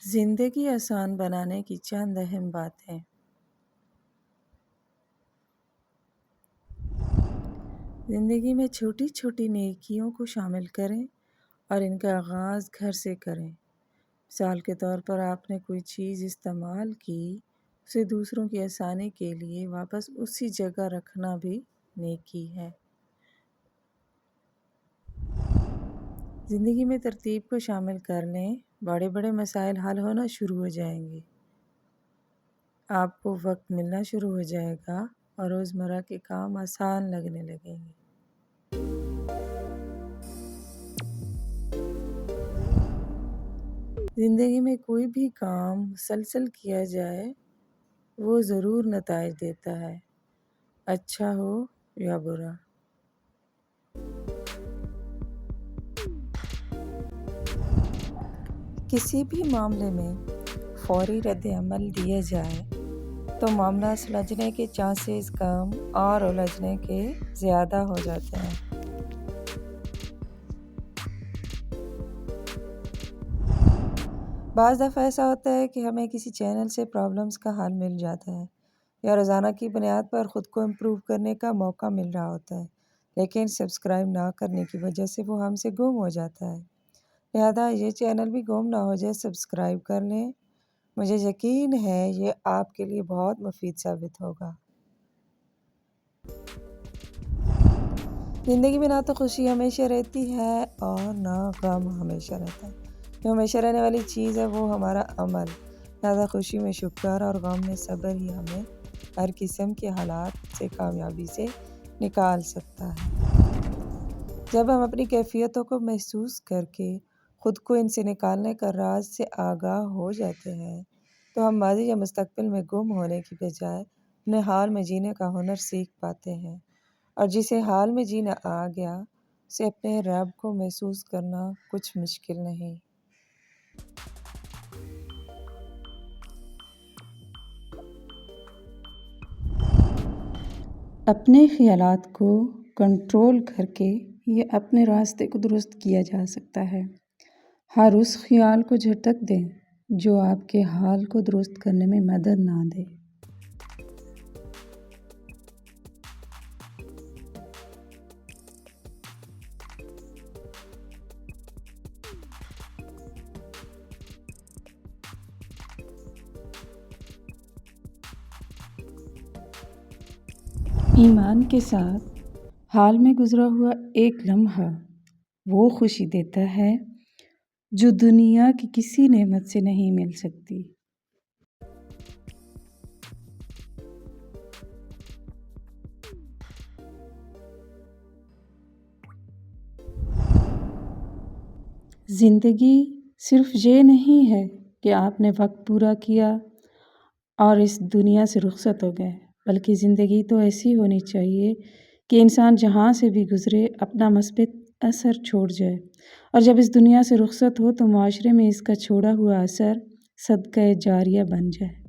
زندگی آسان بنانے کی چند اہم باتیں۔ زندگی میں چھوٹی چھوٹی نیکیوں کو شامل کریں اور ان کا آغاز گھر سے کریں۔ مثال کے طور پر آپ نے کوئی چیز استعمال کی، اسے دوسروں کی آسانی کے لیے واپس اسی جگہ رکھنا بھی نیکی ہے۔ زندگی میں ترتیب کو شامل کر لیں، بڑے بڑے مسائل حل ہونا شروع ہو جائیں گے۔ آپ کو وقت ملنا شروع ہو جائے گا اور روزمرہ کے کام آسان لگنے لگیں گے۔ زندگی میں کوئی بھی کام مسلسل کیا جائے وہ ضرور نتائج دیتا ہے، اچھا ہو یا برا۔ کسی بھی معاملے میں فوری رد عمل دیا جائے تو معاملہ سلجھنے کے چانسز کم اور الجھنے کے زیادہ ہو جاتے ہیں۔ بعض دفعہ ایسا ہوتا ہے کہ ہمیں کسی چینل سے پرابلمز کا حل مل جاتا ہے یا روزانہ کی بنیاد پر خود کو امپروو کرنے کا موقع مل رہا ہوتا ہے، لیکن سبسکرائب نہ کرنے کی وجہ سے وہ ہم سے گم ہو جاتا ہے۔ لہذا یہ چینل بھی گم نہ ہو جائے، سبسکرائب کر لیں۔ مجھے یقین ہے یہ آپ کے لیے بہت مفید ثابت ہوگا۔ زندگی میں نہ تو خوشی ہمیشہ رہتی ہے اور نہ غم ہمیشہ رہتا ہے۔ جو ہمیشہ رہنے والی چیز ہے وہ ہمارا عمل۔ لہذا خوشی میں شکر اور غم میں صبر ہی ہمیں ہر قسم کے حالات سے کامیابی سے نکال سکتا ہے۔ جب ہم اپنی کیفیتوں کو محسوس کر کے خود کو ان سے نکالنے کا راز سے آگاہ ہو جاتے ہیں تو ہم ماضی یا مستقبل میں گم ہونے کی بجائے اپنے حال میں جینے کا ہنر سیکھ پاتے ہیں، اور جسے حال میں جینا آ گیا اسے اپنے رب کو محسوس کرنا کچھ مشکل نہیں۔ اپنے خیالات کو کنٹرول کر کے یہ اپنے راستے کو درست کیا جا سکتا ہے۔ ہر اس خیال کو جھٹک دیں جو آپ کے حال کو درست کرنے میں مدد نہ دے۔ ایمان کے ساتھ حال میں گزرا ہوا ایک لمحہ وہ خوشی دیتا ہے جو دنیا کی کسی نعمت سے نہیں مل سکتی۔ زندگی صرف یہ نہیں ہے کہ آپ نے وقت پورا کیا اور اس دنیا سے رخصت ہو گئے، بلکہ زندگی تو ایسی ہونی چاہیے کہ انسان جہاں سے بھی گزرے اپنا مثبت اثر چھوڑ جائے، اور جب اس دنیا سے رخصت ہو تو معاشرے میں اس کا چھوڑا ہوا اثر صدقہ جاریہ بن جائے۔